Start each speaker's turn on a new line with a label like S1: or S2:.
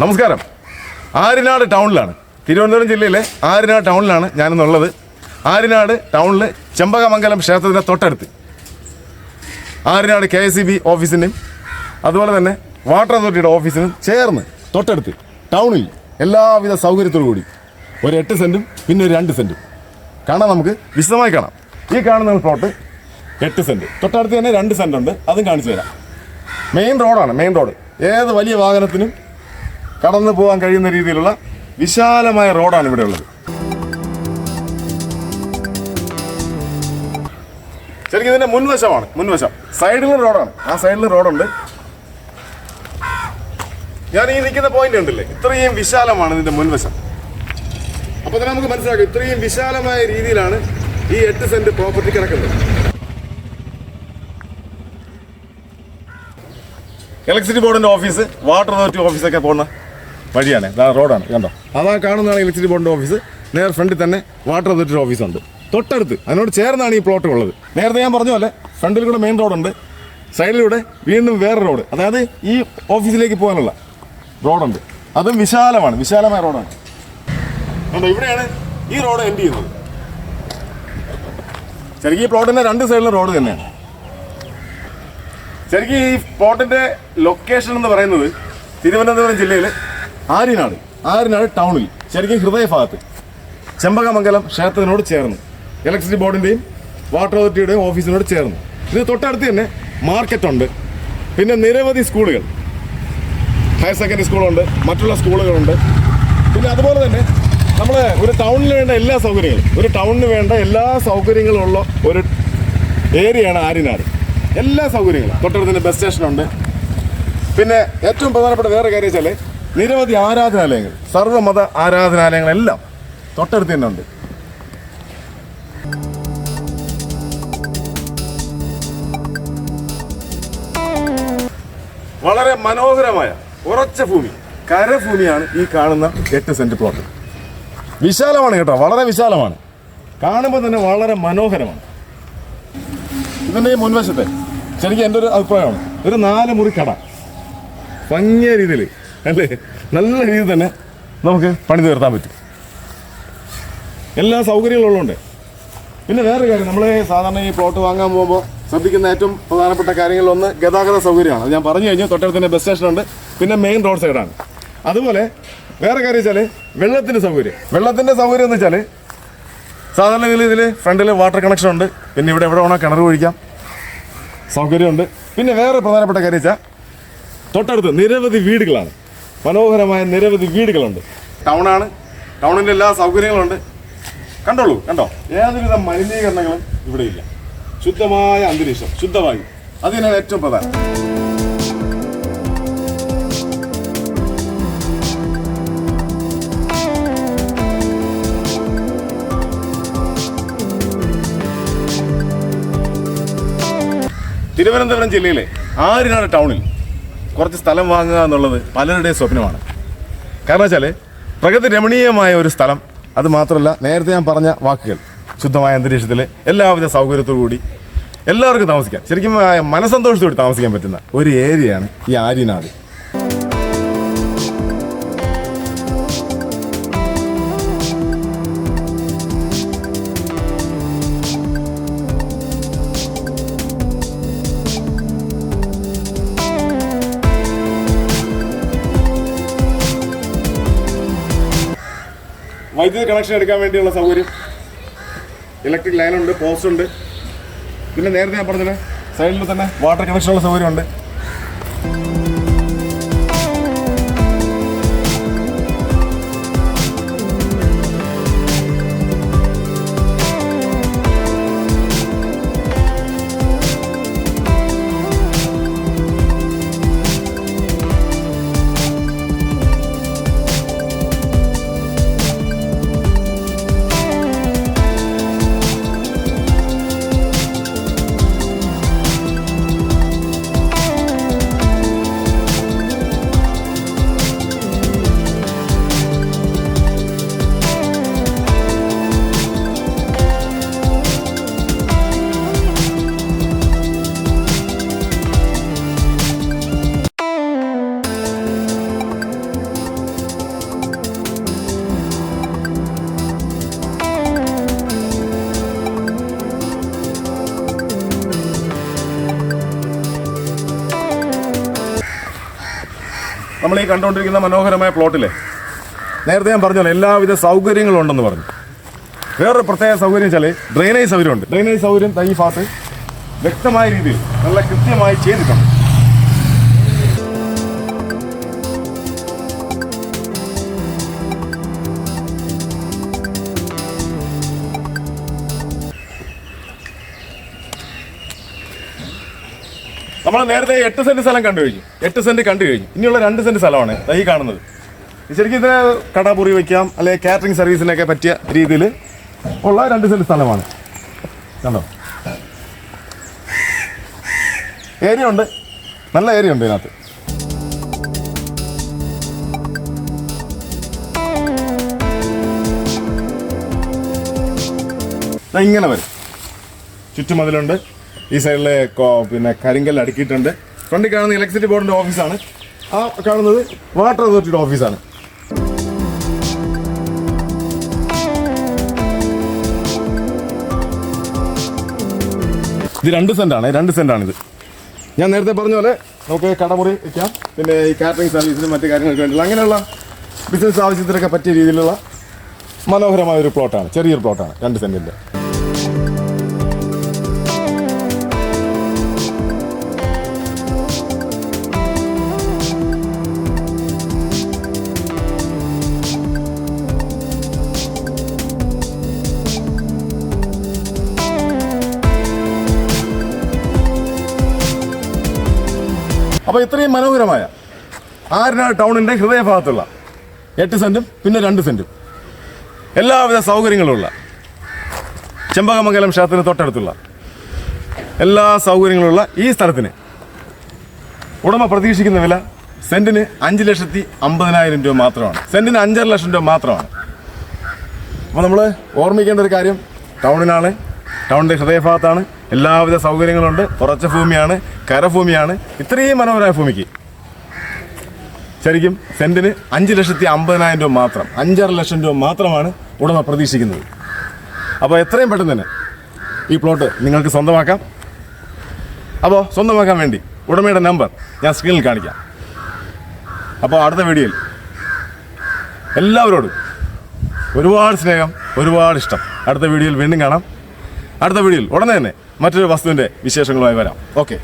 S1: നമസ്കാരം. ആര്യനാട് ടൗണിലാണ്, തിരുവനന്തപുരം ജില്ലയിലെ ആര്യനാട് ടൗണിലാണ് ഞാനിന്നുള്ളത്. ആര്യനാട് ടൗണിൽ ചെമ്പകമംഗലം ക്ഷേത്രത്തിൻ്റെ തൊട്ടടുത്ത് ആര്യനാട് KSEB ഓഫീസിൻ്റെയും അതുപോലെ തന്നെ വാട്ടർ അതോറിറ്റിയുടെ ഓഫീസിനും ചേർന്ന് തൊട്ടടുത്ത് ടൗണിൽ എല്ലാവിധ സൗകര്യത്തോടു കൂടി ഒരു 8 സെൻറ്റും പിന്നെ ഒരു 2 സെൻറ്റും കാണാം. നമുക്ക് വിശദമായി കാണാം. ഈ കാണുന്ന പ്ലോട്ട് 8 സെൻറ്റ്, തൊട്ടടുത്ത് തന്നെ 2 സെൻറ്റ് ഉണ്ട്, അതും കാണിച്ചു തരാം. മെയിൻ റോഡാണ്, മെയിൻ റോഡ്. ഏത് വലിയ വാഹനത്തിനും കടന്നു പോകാൻ കഴിയുന്ന രീതിയിലുള്ള വിശാലമായ റോഡാണ് ഇവിടെ ഉള്ളത്. ശരിക്കും ഇതിൻ്റെ മുൻവശമാണ്, മുൻവശം സൈഡിലും റോഡാണ്. ആ സൈഡിലും റോഡുണ്ട്. ഞാൻ ഈ നിൽക്കുന്ന പോയിന്റ് ഉണ്ടല്ലേ, ഇത്രയും വിശാലമാണ് ഇതിൻ്റെ മുൻവശം. അപ്പോൾ തന്നെ നമുക്ക് മനസ്സിലാക്കാം ഇത്രയും വിശാലമായ രീതിയിലാണ് ഈ 8 സെൻറ്റ് പ്രോപ്പർട്ടി കിടക്കുന്നത്. ഇലക്ട്രിസിറ്റി ബോർഡിൻ്റെ ഓഫീസ്, വാട്ടർ അതോറിറ്റി ഓഫീസൊക്കെ പോകുന്ന വഴിയാണ്. റോഡാണ് കണ്ടോ, അതാ കാണുന്നതാണ് ഇലക്ട്രിസിറ്റി ബോർഡിൻ്റെ ഓഫീസ്. നേർ ഫ്രണ്ടിൽ തന്നെ വാട്ടർ അതോറിറ്റിയുടെ ഓഫീസുണ്ട്. തൊട്ടടുത്ത് അതിനോട് ചേർന്നാണ് ഈ പ്ലോട്ട് ഉള്ളത്. നേരത്തെ ഞാൻ പറഞ്ഞ പോലെ ഫ്രണ്ടിൽ കൂടെ മെയിൻ റോഡുണ്ട്, സൈഡിലൂടെ വീണ്ടും വേറെ റോഡ്, അതായത് ഈ ഓഫീസിലേക്ക് പോകാനുള്ള റോഡുണ്ട്. അതും വിശാലമാണ്, വിശാലമായ റോഡാണ്. കണ്ടോ, ഇവിടെയാണ് ഈ റോഡ് എൻഡ് ചെയ്യുന്നത്. ശരിക്കും ഈ പ്ലോട്ടിൻ്റെ 2 സൈഡിലും റോഡ് തന്നെയാണ്. ശരിക്കും ഈ പ്ലോട്ടിൻ്റെ ലൊക്കേഷൻ എന്ന് പറയുന്നത് തിരുവനന്തപുരം ജില്ലയിലെ ആര്യനാട് ടൗണിൽ, ശരിക്കും ഹൃദയഭാഗത്ത് ചെമ്പകമംഗലം ക്ഷേത്രത്തിനോട് ചേർന്ന്, ഇലക്ട്രിസിറ്റി ബോർഡിൻ്റെയും വാട്ടർ അതോറിറ്റിയുടെയും ഓഫീസിനോട് ചേർന്ന്. ഇത് തൊട്ടടുത്ത് തന്നെ മാർക്കറ്റുണ്ട്, പിന്നെ നിരവധി സ്കൂളുകൾ, ഹയർ സെക്കൻഡറി സ്കൂളുണ്ട്, മറ്റുള്ള സ്കൂളുകളുണ്ട്. പിന്നെ അതുപോലെ തന്നെ നമ്മൾ ഒരു ടൗണിന് വേണ്ട എല്ലാ സൗകര്യങ്ങളും, ഒരു ടൗണിന് വേണ്ട എല്ലാ സൗകര്യങ്ങളും ഉള്ള ഒരു ഏരിയയാണ് ആര്യനാട്. എല്ലാ സൗകര്യങ്ങളും തൊട്ടടുത്ത് തന്നെ ബസ് സ്റ്റേഷനുണ്ട്. പിന്നെ ഏറ്റവും പ്രധാനപ്പെട്ട വേറെ കാര്യം വെച്ചാൽ നിരവധി ആരാധനാലയങ്ങൾ, സർവ്വമത ആരാധനാലയങ്ങളെല്ലാം തൊട്ടടുത്ത് തന്നെ ഉണ്ട്. വളരെ മനോഹരമായ ഉറച്ച ഭൂമി, കരഭൂമിയാണ് ഈ കാണുന്ന 8 സെൻറ്റ് പ്ലോട്ട്. വിശാലമാണ് കേട്ടോ, വളരെ വിശാലമാണ്. കാണുമ്പോൾ തന്നെ വളരെ മനോഹരമാണ്. ഇതിൻ്റെ ഈ മുൻവശത്തെ ശരിക്കും എൻ്റെ ഒരു അഭിപ്രായമാണ്, ഒരു 4 മുറി കട ഭംഗിയ രീതിയിൽ അല്ലേ, നല്ല രീതിയിൽ തന്നെ നമുക്ക് പണി തീർത്താൻ പറ്റും. എല്ലാ സൗകര്യങ്ങളുള്ളതുകൊണ്ട്. പിന്നെ വേറൊരു കാര്യം, നമ്മൾ സാധാരണ ഈ പ്ലോട്ട് വാങ്ങാൻ പോകുമ്പോൾ ശ്രദ്ധിക്കുന്ന ഏറ്റവും പ്രധാനപ്പെട്ട കാര്യങ്ങളിലൊന്ന് ഗതാഗത സൗകര്യമാണ്. അത് ഞാൻ പറഞ്ഞു കഴിഞ്ഞു. തൊട്ടടുത്ത് തന്നെ ബസ് സ്റ്റേഷനുണ്ട്, പിന്നെ മെയിൻ റോഡ് സൈഡാണ്. അതുപോലെ വേറെ കാര്യം വെച്ചാൽ വെള്ളത്തിൻ്റെ സൗകര്യം. വെള്ളത്തിൻ്റെ സൗകര്യം എന്ന് വെച്ചാൽ സാധാരണ ഇതിൽ ഫ്രണ്ടിൽ വാട്ടർ കണക്ഷൻ ഉണ്ട്, പിന്നെ ഇവിടെ എവിടെ വേണോ കിണർ ഒഴിക്കാം, സൗകര്യമുണ്ട്. പിന്നെ വേറെ പ്രധാനപ്പെട്ട കാര്യം വെച്ചാൽ തൊട്ടടുത്ത് നിരവധി വീടുകളാണ്, മനോഹരമായ നിരവധി വീടുകളുണ്ട്. ടൗണാണ്, ടൗണിൻ്റെ എല്ലാ സൗകര്യങ്ങളുണ്ട്. കണ്ടോളൂ, കണ്ടോ, ഏതൊരുവിധ മലിനീകരണങ്ങളും ഇവിടെ ഇല്ല. ശുദ്ധമായ അന്തരീക്ഷം, ശുദ്ധവായു, അത് തന്നെയാണ് ഏറ്റവും പ്രധാനം. തിരുവനന്തപുരം ജില്ലയിലെ ആര്യനാട് ടൗണിൽ കുറച്ച് സ്ഥലം വാങ്ങുക എന്നുള്ളത് പലരുടെയും സ്വപ്നമാണ്. കാരണം വെച്ചാൽ പ്രകൃതി രമണീയമായ ഒരു സ്ഥലം, അത് മാത്രമല്ല നേരത്തെ ഞാൻ പറഞ്ഞ വാക്കുകൾ, ശുദ്ധമായ അന്തരീക്ഷത്തിൽ എല്ലാവിധ സൗകര്യത്തോടു കൂടി എല്ലാവർക്കും താമസിക്കാം, ശരിക്കും മനസ്സന്തോഷത്തോടെ താമസിക്കാൻ പറ്റുന്ന ഒരു ഏരിയയാണ് ഈ ആര്യനാട്. വൈദ്യുതി കണക്ഷൻ എടുക്കാൻ വേണ്ടിയുള്ള സൗകര്യം, ഇലക്ട്രിക് ലൈനുണ്ട്, പോസ്റ്റുണ്ട്. പിന്നെ നേരത്തെ ഞാൻ പറഞ്ഞത് സൈഡിൽ തന്നെ വാട്ടർ കണക്ഷനുള്ള സൗകര്യമുണ്ട്. നമ്മൾ ഈ കണ്ടുകൊണ്ടിരിക്കുന്ന മനോഹരമായ പ്ലോട്ടിലെ നേരത്തെ ഞാൻ പറഞ്ഞല്ലോ എല്ലാവിധ സൗകര്യങ്ങളും ഉണ്ടെന്ന് പറഞ്ഞു. വേറൊരു പ്രത്യേക സൗകര്യം വെച്ചാൽ ഡ്രെയിനേജ് സൗകര്യമുണ്ട്. ഡ്രെയിനേജ് സൗകര്യം ഈ ഭാഗത്ത് വ്യക്തമായ രീതിയിൽ നല്ല കൃത്യമായി ചെയ്തിട്ടുണ്ട്. നമ്മൾ നേരത്തെ 8 സെന്റ് സ്ഥലം കണ്ടു കഴിഞ്ഞു. 8 സെന്റ് കണ്ടു കഴിഞ്ഞു. ഇനിയുള്ള 2 സെന്റ് സ്ഥലമാണ് ഈ കാണുന്നത്. ശരിക്കും ഇത് കടപുറി വയ്ക്കാം, അല്ലെങ്കിൽ കാറ്ററിംഗ് സർവീസിനൊക്കെ പറ്റിയ രീതിയിൽ ഉള്ള 2 സെന്റ് സ്ഥലമാണ്. കണ്ടോ, ഏരിയ ഉണ്ട്, നല്ല ഏരിയ ഉണ്ട് ഇതിനകത്ത്. ഇങ്ങനെ വരും, ചുറ്റുമതിലുണ്ട്. ഈ സൈഡിലെ പിന്നെ കരിങ്കല്ല് അടുക്കിയിട്ടുണ്ട്. ഫ്രണ്ടിൽ കാണുന്ന ഇലക്ട്രിസിറ്റി ബോർഡിൻ്റെ ഓഫീസാണ്. ആ കാണുന്നത് വാട്ടർ അതോറിറ്റിയുടെ ഓഫീസാണ്. ഇത് 2 സെന്റാണ്. 2 സെന്റാണിത്. ഞാൻ നേരത്തെ പറഞ്ഞ പോലെ നമുക്ക് കടമുറി വയ്ക്കാം, പിന്നെ ഈ കാറ്ററിംഗ് സർവീസിനും മറ്റു കാര്യങ്ങൾക്ക് വേണ്ടിയുള്ള അങ്ങനെയുള്ള ബിസിനസ് ആവശ്യത്തിനൊക്കെ പറ്റിയ രീതിയിലുള്ള മനോഹരമായ ഒരു പ്ലോട്ടാണ്. ചെറിയൊരു പ്ലോട്ടാണ് 2 സെന്റിൻ്റെ. അപ്പോൾ ഇത്രയും മനോഹരമായ ആര്യനാട് ടൗണിൻ്റെ ഹൃദയഭാഗത്തുള്ള 8 സെന്റും പിന്നെ 2 സെന്റും എല്ലാവിധ സൗകര്യങ്ങളുള്ള ചെമ്പകമംഗലം ക്ഷേത്രത്തിന് തൊട്ടടുത്തുള്ള എല്ലാ സൗകര്യങ്ങളുള്ള ഈ സ്ഥലത്തിന് ഉടമ പ്രതീക്ഷിക്കുന്ന വില സെന്റിന് 5,50,000 രൂപ മാത്രമാണ്. സെന്റിന് 5.5 ലക്ഷം രൂപ മാത്രമാണ്. അപ്പോൾ നമ്മൾ ഓർമ്മിക്കേണ്ട ഒരു കാര്യം, ടൗണിനാണ്, ടൗണിൻ്റെ ഹൃദയഭാഗത്താണ്, എല്ലാവിധ സൗകര്യങ്ങളുണ്ട്, ഉറച്ച ഭൂമിയാണ്, കരഭൂമിയാണ്. ഇത്രയും മനോഹരമായ ഭൂമിക്ക് ശരിക്കും സെന്റിന് 5,50,000 രൂപ മാത്രം, 5.5 ലക്ഷം രൂപ മാത്രമാണ് ഉടമ പ്രതീക്ഷിക്കുന്നത്. അപ്പോൾ എത്രയും പെട്ടെന്ന് തന്നെ ഈ പ്ലോട്ട് നിങ്ങൾക്ക് സ്വന്തമാക്കാം. അപ്പോൾ സ്വന്തമാക്കാൻ വേണ്ടി ഉടമയുടെ നമ്പർ ഞാൻ സ്ക്രീനിൽ കാണിക്കാം. അപ്പോൾ അടുത്ത വീഡിയോയിൽ എല്ലാവരോടും ഒരുപാട് സ്നേഹം, ഒരുപാട് ഇഷ്ടം. അടുത്ത വീഡിയോയിൽ വീണ്ടും കാണാം. അടുത്ത വീഡിയോയിൽ ഉടനെ തന്നെ മറ്റൊരു വസ്തുവിൻ്റെ വിശേഷങ്ങളുമായി വരാം. ഓക്കെ.